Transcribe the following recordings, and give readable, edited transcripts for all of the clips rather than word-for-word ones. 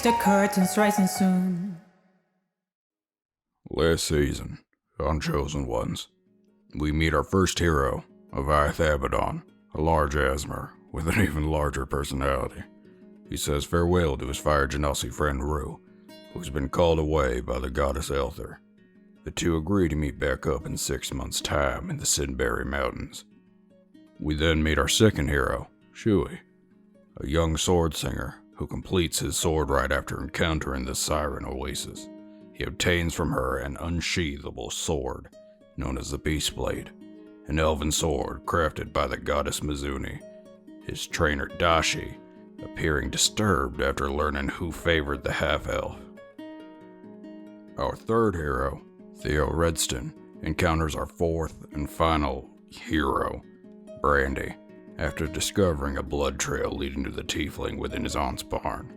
the curtains rising soon. Last season, on Chosen Ones, we meet our first hero, Avayath, a large Asmer with an even larger personality. He says farewell to his fire genasi friend Rue, who's been called away by the goddess Elther. The two agree to meet back up in 6 months' time in the Sweetsunberry Mountains. We then meet our second hero, Shui, a young sword singer who completes his sword right after encountering the Siren Oasis. He obtains from her an unsheathable sword, known as the Beast Blade, an elven sword crafted by the goddess Mizuni, his trainer Dashi appearing disturbed after learning who favored the half-elf. Our third hero, Theo encounters our fourth and final hero, Brandy, after discovering a blood trail leading to the tiefling within his aunt's barn.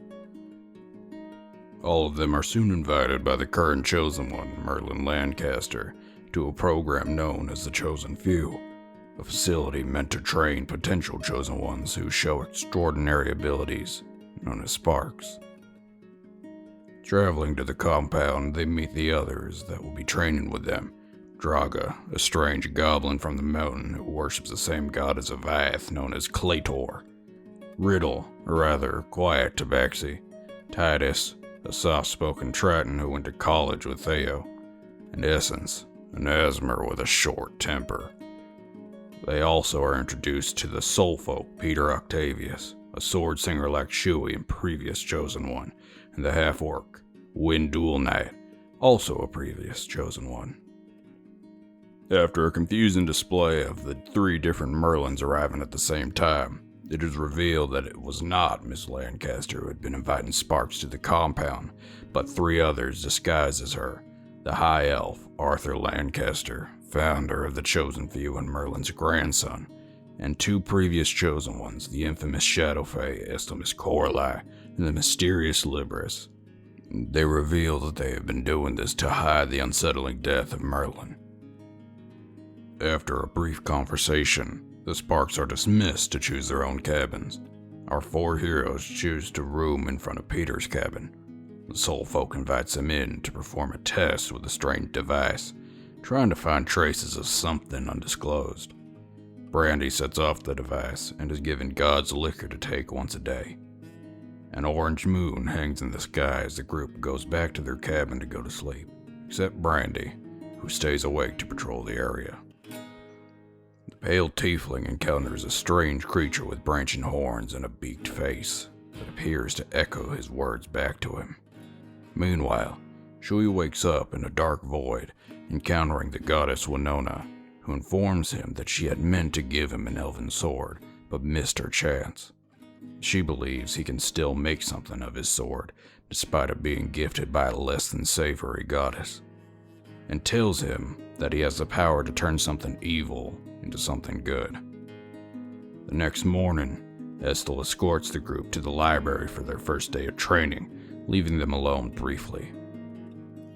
All of them are soon invited by the current Chosen One, Merlin Lancaster, to a program known as the Chosen Few, a facility meant to train potential Chosen Ones who show extraordinary abilities, known as Sparks. Traveling to the compound, they meet the others that will be training with them. Draga, a strange goblin from the mountain who worships the same god as Avayath, known as Claytor. Riddle, or rather, quiet tabaxi. Titus, a soft-spoken Triton who went to college with Theo. And Essence, an Asmer with a short temper. They also are introduced to the soulfolk Peter Octavius, a sword singer like Shui in previous Chosen One, and the half-orc, Wind Duel Knight, also a previous Chosen One. After a confusing display of the 3 different Merlins arriving at the same time, it is revealed that it was not Miss Lancaster who had been inviting Sparks to the compound, but 3 others disguised as her, the High Elf, Arthur Lancaster, founder of the Chosen Few and Merlin's grandson, and 2 previous Chosen Ones, the infamous Shadow Fae, Estimus Corlai, and the mysterious Libris. They reveal that they have been doing this to hide the unsettling death of Merlin. After a brief conversation, the Sparks are dismissed to choose their own cabins. Our 4 heroes choose to room in front of Peter's cabin. The Soulfolk invites him in to perform a test with a strange device, trying to find traces of something undisclosed. Brandy sets off the device and is given God's liquor to take once a day. An orange moon hangs in the sky as the group goes back to their cabin to go to sleep, except Brandy, who stays awake to patrol the area. The pale tiefling encounters a strange creature with branching horns and a beaked face that appears to echo his words back to him. Meanwhile, Shui wakes up in a dark void, encountering the goddess Winona, who informs him that she had meant to give him an elven sword, but missed her chance. She believes he can still make something of his sword, despite it being gifted by a less than savory goddess, and tells him that he has the power to turn something evil into something good. The next morning, Estel escorts the group to the library for their first day of training, leaving them alone briefly.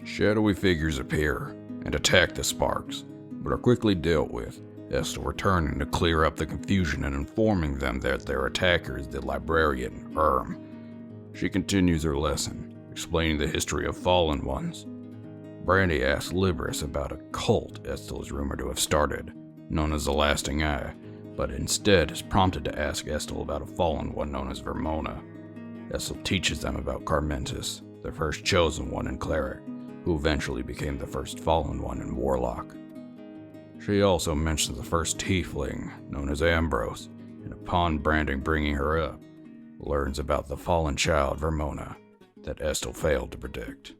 Shadowy figures appear and attack the Sparks, but are quickly dealt with, Estel returning to clear up the confusion and informing them that their attacker is the librarian, She continues her lesson, explaining the history of fallen ones. Brandy asks Libris about a cult Estel is rumored to have started, known as the Lasting Eye, but instead is prompted to ask Estel about a fallen one known as Vermona. Estel teaches them about Carmentis, the first Chosen One in Cleric, who eventually became the first fallen one in Warlock. She also mentions the first tiefling, known as Ambrose, and upon Brandy bringing her up, learns about the fallen child Vermona that Estel failed to predict.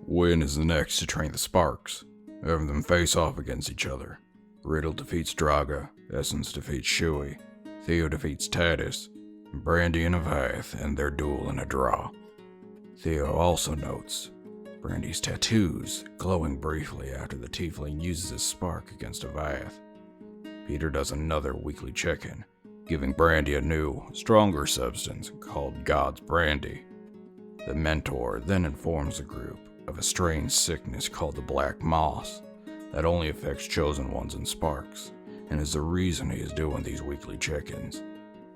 Wynn is the next to train the Sparks, having them face off against each other. Riddle defeats Draga, Essence defeats Shui, Theo defeats Titus, and Brandy and Avayath end their duel in a draw. Theo also notes Brandy's tattoos, glowing briefly after the tiefling uses his spark against Avayath. Peter does another weekly check-in, giving Brandy a new, stronger substance called God's Brandy. The mentor then informs the group of a strange sickness called the Black Moss that only affects Chosen Ones and Sparks, and is the reason he is doing these weekly check-ins.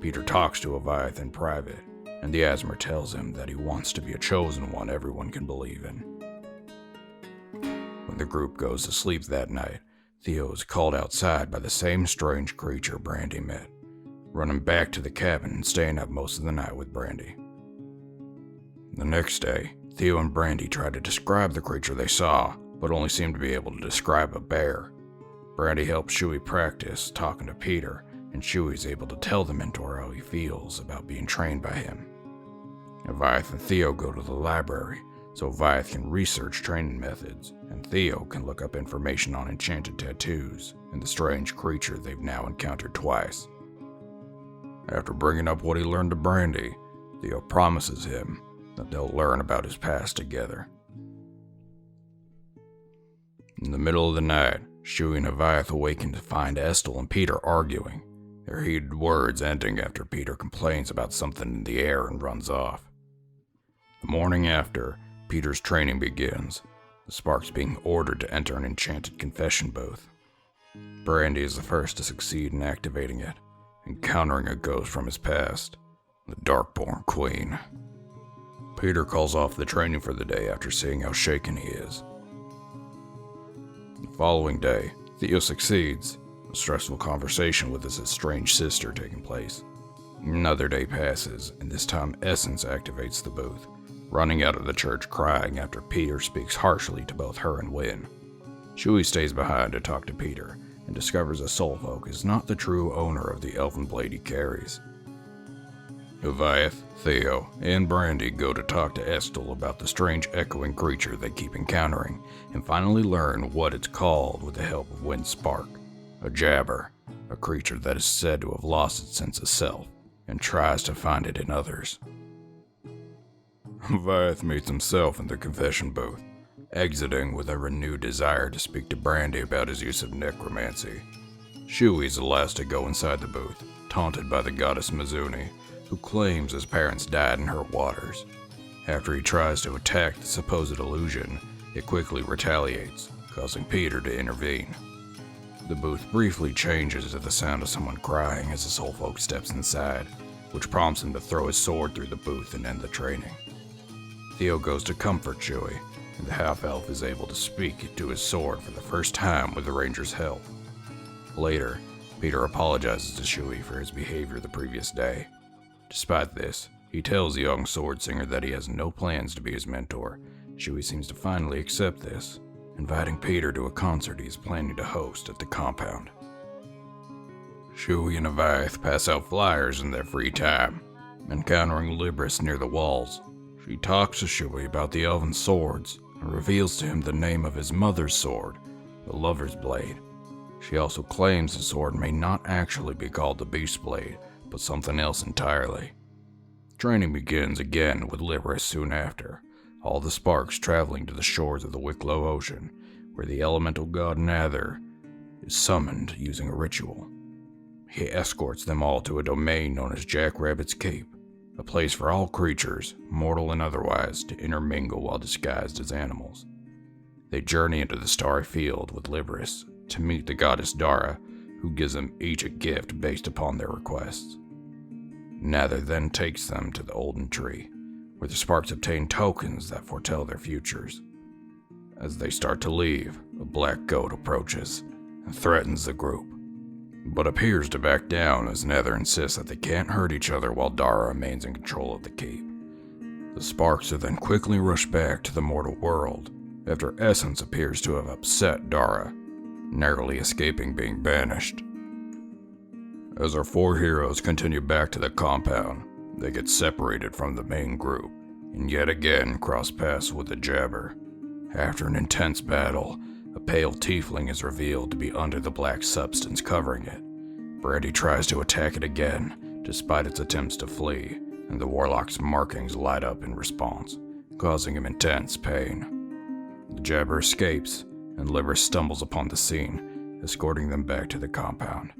Peter talks to Avayath in private, and the Asmer tells him that he wants to be a chosen one everyone can believe in. When the group goes to sleep that night, Theo is called outside by the same strange creature Brandy met, running back to the cabin and staying up most of the night with Brandy. The next day, Theo and Brandy try to describe the creature they saw, but only seem to be able to describe a bear. Brandy helps Shui practice talking to Peter, and Shui is able to tell the mentor how he feels about being trained by him. Avayath and Theo go to the library, so Avayath can research training methods, and Theo can look up information on enchanted tattoos and the strange creature they've now encountered twice. After bringing up what he learned to Brandy, Theo promises him that they'll learn about his past together. In the middle of the night, Shui and Avayath awaken to find Estelle and Peter arguing, their heated words ending after Peter complains about something in the air and runs off. The morning after, Peter's training begins, the Sparks being ordered to enter an enchanted confession booth. Brandy is the first to succeed in activating it, encountering a ghost from his past, the Darkborn Queen. Peter calls off the training for the day after seeing how shaken he is. The following day, Theo succeeds, a stressful conversation with his estranged sister taking place. Another day passes, and this time Essence activates the booth, running out of the church crying after Peter speaks harshly to both her and Wynne. Shui stays behind to talk to Peter, and discovers a soulfolk is not the true owner of the elven blade he carries. Avayath, Theo, and Brandy go to talk to Estelle about the strange echoing creature they keep encountering, and finally learn what it's called with the help of Wynne's spark. A jabber, a creature that is said to have lost its sense of self, and tries to find it in others. Avayath meets himself in the confession booth, exiting with a renewed desire to speak to Brandy about his use of necromancy. Shui is the last to go inside the booth, taunted by the goddess Mizuni, who claims his parents died in her waters. After he tries to attack the supposed illusion, it quickly retaliates, causing Peter to intervene. The booth briefly changes to the sound of someone crying as the soulfolk steps inside, which prompts him to throw his sword through the booth and end the training. Theo goes to comfort Shui, and the half-elf is able to speak to his sword for the first time with the ranger's help. Later, Peter apologizes to Shui for his behavior the previous day. Despite this, he tells the young sword singer that he has no plans to be his mentor. Shui seems to finally accept this, inviting Peter to a concert he is planning to host at the compound. Shui and Avayath pass out flyers in their free time, encountering Libris near the walls. She talks to Shui about the elven swords and reveals to him the name of his mother's sword, the Lover's Blade. She also claims the sword may not actually be called the Beast Blade, but something else entirely. Training begins again with Libris soon after, all the Sparks traveling to the shores of the Wicklow Ocean, where the elemental god Nather is summoned using a ritual. He escorts them all to a domain known as Jackrabbit's Cape, a place for all creatures, mortal and otherwise, to intermingle while disguised as animals. They journey into the starry field with Libris to meet the goddess Dara, who gives them each a gift based upon their requests. Nather then takes them to the Olden Tree, where the Sparks obtain tokens that foretell their futures. As they start to leave, a black goat approaches and threatens the group, but appears to back down as Nather insists that they can't hurt each other while Dara remains in control of the keep. The Sparks are then quickly rushed back to the mortal world, after Essence appears to have upset Dara, narrowly escaping being banished. As our four heroes continue back to the compound, they get separated from the main group, and yet again cross paths with the Jabber. After an intense battle, a pale tiefling is revealed to be under the black substance covering it. Brandy tries to attack it again, despite its attempts to flee, and the warlock's markings light up in response, causing him intense pain. The Jabber escapes, and Libris stumbles upon the scene, escorting them back to the compound.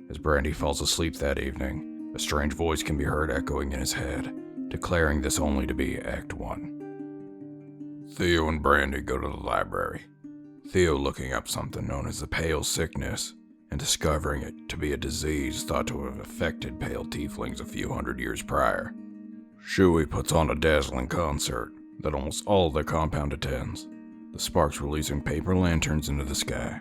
As Brandy falls asleep that evening, a strange voice can be heard echoing in his head, declaring this only to be Act 1. Theo and Brandy go to the library, Theo looking up something known as the Pale Sickness, and discovering it to be a disease thought to have affected pale tieflings a few hundred years prior. Shui puts on a dazzling concert that almost all the compound attends, the sparks releasing paper lanterns into the sky.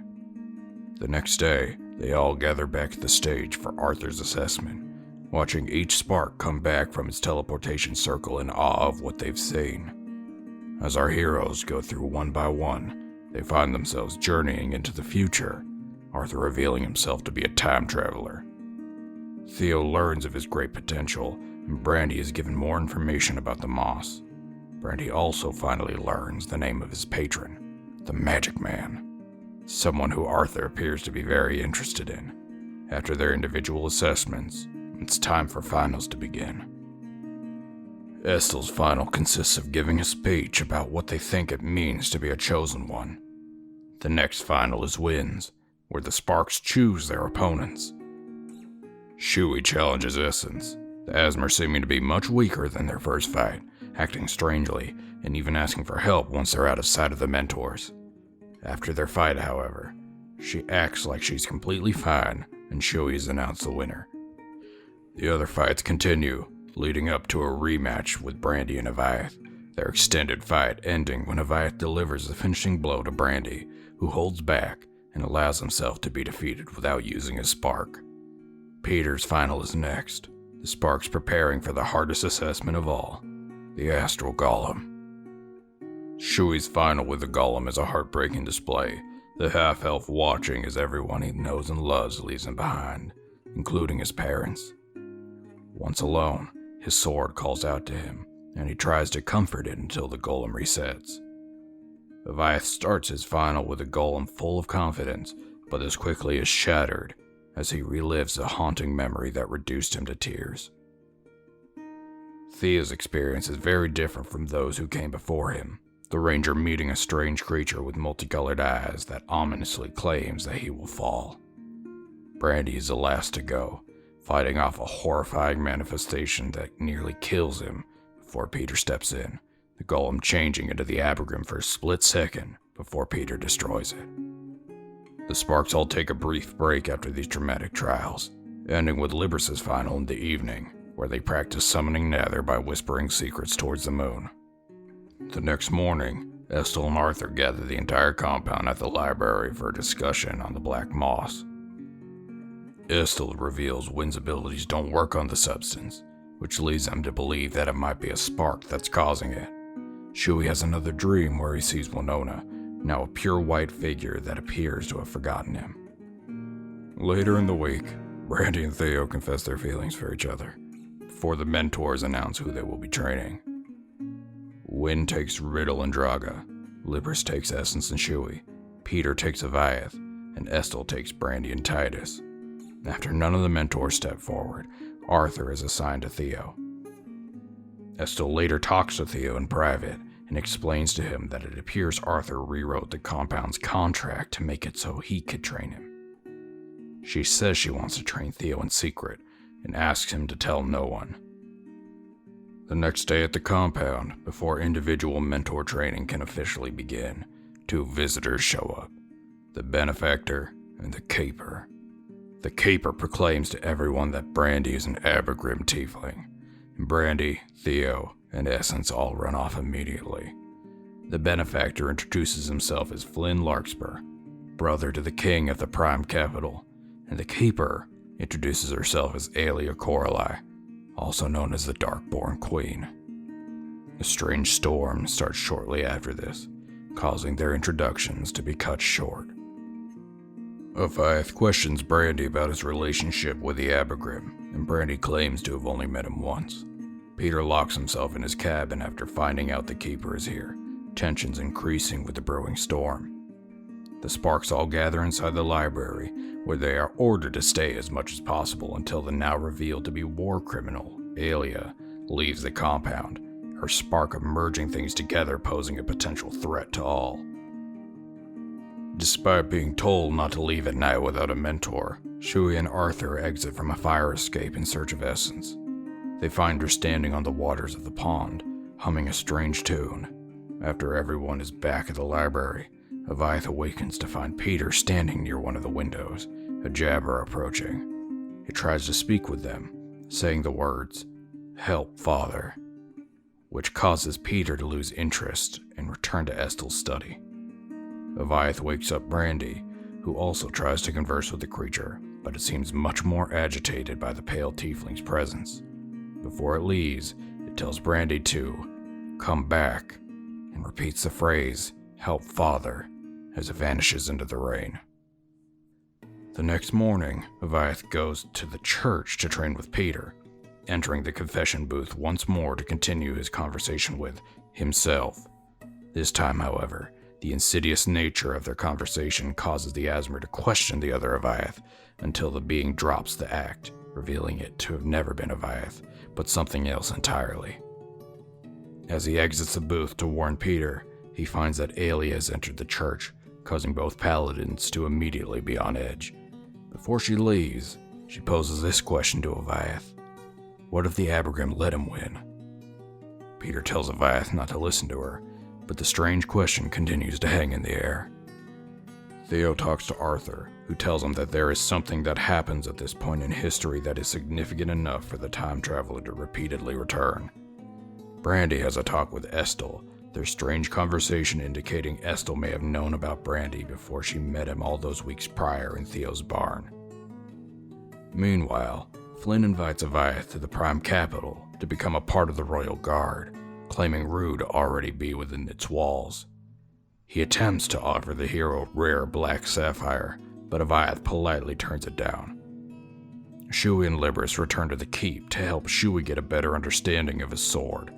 The next day, they all gather back at the stage for Arthur's assessment, watching each spark come back from its teleportation circle in awe of what they've seen. As our heroes go through one by one, they find themselves journeying into the future, Arthur revealing himself to be a time traveler. Theo learns of his great potential, and Brandy is given more information about the moss. Brandy also finally learns the name of his patron, the Magic Man, someone who Arthur appears to be very interested in. After their individual assessments, it's time for finals to begin. Estel's final consists of giving a speech about what they think it means to be a chosen one. The next final is Winds, where the sparks choose their opponents. Shui challenges Essence, the Asmer seeming to be much weaker than their first fight, acting strangely, and even asking for help once they're out of sight of the mentors. After their fight, however, she acts like she's completely fine, and Shui is announced the winner. The other fights continue, leading up to a rematch with Brandy and Avayath, their extended fight ending when Avayath delivers the finishing blow to Brandy, who holds back and allows himself to be defeated without using his spark. Peter's final is next, the sparks preparing for the hardest assessment of all, the Astral Golem. Shui's final with the Golem is a heartbreaking display, the half-elf watching as everyone he knows and loves leaves him behind, including his parents. Once alone, his sword calls out to him, and he tries to comfort it until the Golem resets. Avayath starts his final with a Golem full of confidence, but as quickly is shattered as he relives a haunting memory that reduced him to tears. Theo's experience is very different from those who came before him, the ranger meeting a strange creature with multicolored eyes that ominously claims that he will fall. Brandy is the last to go, fighting off a horrifying manifestation that nearly kills him before Peter steps in, the Golem changing into the Abergrim for a split second before Peter destroys it. The Sparks all take a brief break after these dramatic trials, ending with Libris's final in the evening, where they practice summoning Nether by whispering secrets towards the moon. The next morning, Estel and Arthur gather the entire compound at the library for a discussion on the Black Moss. Estel reveals Wind's abilities don't work on the substance, which leads them to believe that it might be a spark that's causing it. Shui has another dream where he sees Winona, now a pure white figure that appears to have forgotten him. Later in the week, Brandy and Theo confess their feelings for each other, before the mentors announce who they will be training. Wind takes Riddle and Draga, Libris takes Essence and Shui, Peter takes Avayath, and Estel takes Brandy and Titus. After none of the mentors step forward, Arthur is assigned to Theo. Estel later talks to Theo in private and explains to him that it appears Arthur rewrote the compound's contract to make it so he could train him. She says she wants to train Theo in secret and asks him to tell no one. The next day at the compound, before individual mentor training can officially begin, two visitors show up, the Benefactor and the Caper. The Caper proclaims to everyone that Brandy is an Abergrim tiefling, and Brandy, Theo, and Essence all run off immediately. The Benefactor introduces himself as Flynn Larkspur, brother to the king of the Prime Capital, and the Caper introduces herself as Aelia Coralie, also known as the Darkborn Queen. A strange storm starts shortly after this, causing their introductions to be cut short. Avayath questions Brandy about his relationship with the Abergrim, and Brandy claims to have only met him once. Peter locks himself in his cabin after finding out the Keeper is here, tensions increasing with the brewing storm. The Sparks all gather inside the library, where they are ordered to stay as much as possible until the now revealed to be war criminal, Aelia, leaves the compound, her spark of merging things together posing a potential threat to all. Despite being told not to leave at night without a mentor, Shui and Arthur exit from a fire escape in search of Essence. They find her standing on the waters of the pond, humming a strange tune. After everyone is back at the library, Avayath awakens to find Peter standing near one of the windows, a jabber approaching. He tries to speak with them, saying the words, "Help, Father," which causes Peter to lose interest and return to Estel's study. Avayath wakes up Brandy, who also tries to converse with the creature, but it seems much more agitated by the pale tiefling's presence. Before it leaves, it tells Brandy to come back and repeats the phrase, "Help Father," as it vanishes into the rain. The next morning, Avayath goes to the church to train with Peter, entering the confession booth once more to continue his conversation with himself. This time, however, the insidious nature of their conversation causes the Asmer to question the other Avayath until the being drops the act, revealing it to have never been Avayath, but something else entirely. As he exits the booth to warn Peter, he finds that Aelia has entered the church, causing both paladins to immediately be on edge. Before she leaves, she poses this question to Avayath: what if the Abergrim let him win? Peter tells Avayath not to listen to her, but the strange question continues to hang in the air. Theo talks to Arthur, who tells him that there is something that happens at this point in history that is significant enough for the time traveler to repeatedly return. Brandy has a talk with Estel, their strange conversation indicating Estel may have known about Brandy before she met him all those weeks prior in Theo's barn. Meanwhile, Flynn invites Avayath to the Prime Capital to become a part of the Royal Guard, claiming Rue to already be within its walls. He attempts to offer the hero a rare black sapphire, but Avayath politely turns it down. Shui and Libris return to the keep to help Shui get a better understanding of his sword.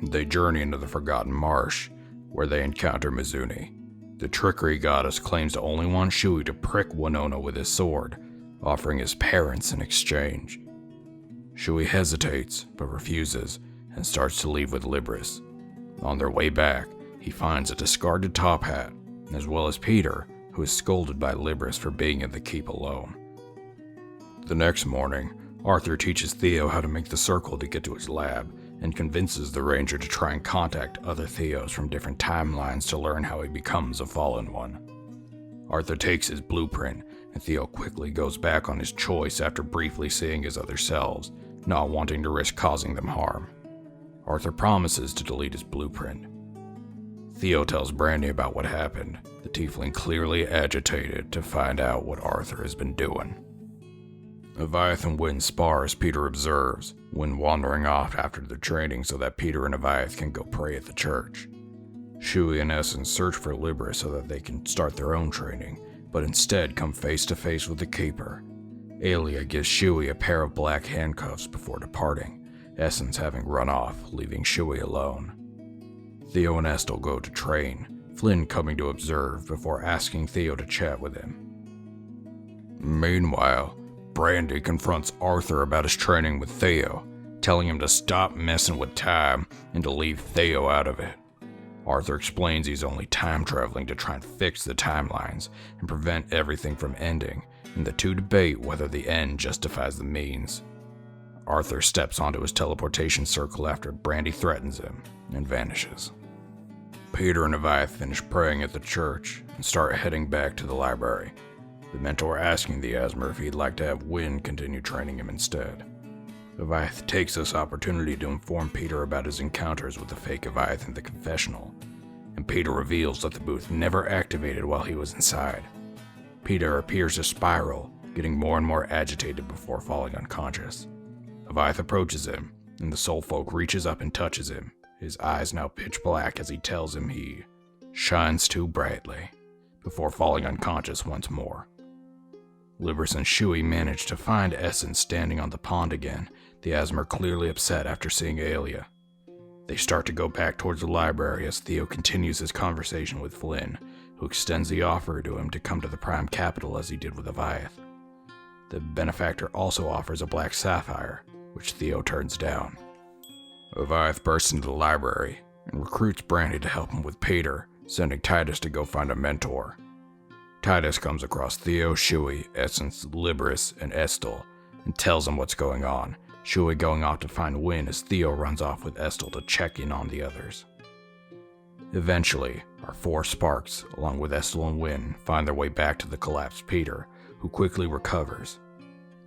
They journey into the Forgotten Marsh, where they encounter Mizuni. The trickery goddess claims to only want Shui to prick Winona with his sword, offering his parents in exchange. Shui hesitates, but refuses, and starts to leave with Libris. On their way back, he finds a discarded top hat, as well as Peter, who is scolded by Libris for being in the keep alone. The next morning, Arthur teaches Theo how to make the circle to get to his lab, and convinces the ranger to try and contact other Theos from different timelines to learn how he becomes a fallen one. Arthur takes his blueprint, and Theo quickly goes back on his choice after briefly seeing his other selves, not wanting to risk causing them harm. Arthur promises to delete his blueprint. Theo tells Brandy about what happened, the tiefling clearly agitated to find out what Arthur has been doing. Avayath and Wynn spar as Peter observes, Wynn wandering off after their training so that Peter and Avayath can go pray at the church. Shui and Essence search for Libra so that they can start their own training, but instead come face to face with the Keeper. Aelia gives Shui a pair of black handcuffs before departing, Essence having run off, leaving Shui alone. Theo and Estel go to train, Flynn coming to observe before asking Theo to chat with him. Meanwhile, Brandy confronts Arthur about his training with Theo, telling him to stop messing with time and to leave Theo out of it. Arthur explains he's only time traveling to try and fix the timelines and prevent everything from ending, and the two debate whether the end justifies the means. Arthur steps onto his teleportation circle after Brandy threatens him and vanishes. Peter and Avayath finish praying at the church and start heading back to the library, the mentor asking the Asmer if he'd like to have Wynn continue training him instead. Avayath takes this opportunity to inform Peter about his encounters with the fake Avayath in the confessional, and Peter reveals that the booth never activated while he was inside. Peter appears to spiral, getting more and more agitated before falling unconscious. Avayath approaches him, and the soul folk reaches up and touches him, his eyes now pitch black as he tells him he shines too brightly, before falling unconscious once more. Libris and Shui manage to find Essence standing on the pond again, the Asmer clearly upset after seeing Aelia. They start to go back towards the library as Theo continues his conversation with Flynn, who extends the offer to him to come to the Prime Capital as he did with Avayath. The benefactor also offers a black sapphire, which Theo turns down. Avayath bursts into the library and recruits Brandy to help him with Peter, sending Titus to go find a mentor. Titus comes across Theo, Shui, Essence, Libris, and Estel, and tells him what's going on, Shui going off to find Wynn as Theo runs off with Estel to check in on the others. Eventually, our four Sparks, along with Estel and Wynn, find their way back to the collapsed Peter, who quickly recovers.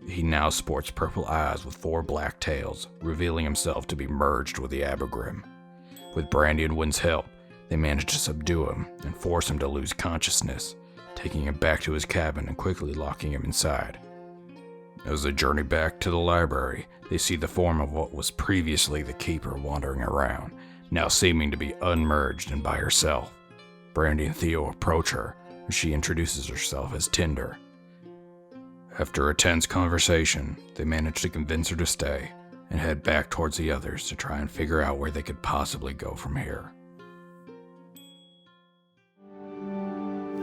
He now sports purple eyes with 4 black tails, revealing himself to be merged with the Abergrim. With Brandy and Wynn's help, they manage to subdue him and force him to lose consciousness, taking him back to his cabin and quickly locking him inside. As they journey back to the library, they see the form of what was previously the Keeper wandering around, now seeming to be unmerged and by herself. Brandy and Theo approach her, and she introduces herself as Tinder. After a tense conversation, they manage to convince her to stay and head back towards the others to try and figure out where they could possibly go from here.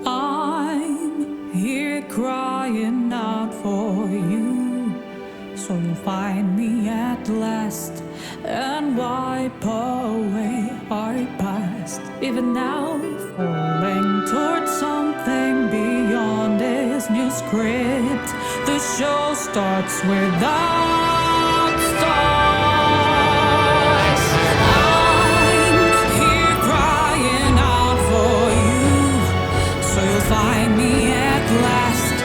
I'm here crying out for you, so you'll find me at last and wipe away our past. Even now, falling towards something beyond this new script. The show starts without stars. I'm here crying out for you, so you'll find me at last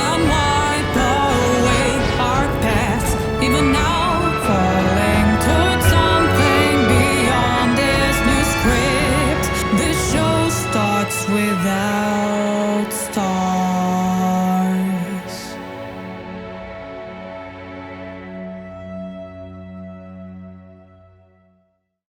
and wipe away our past. Even now, falling towards something beyond this new script. This show starts without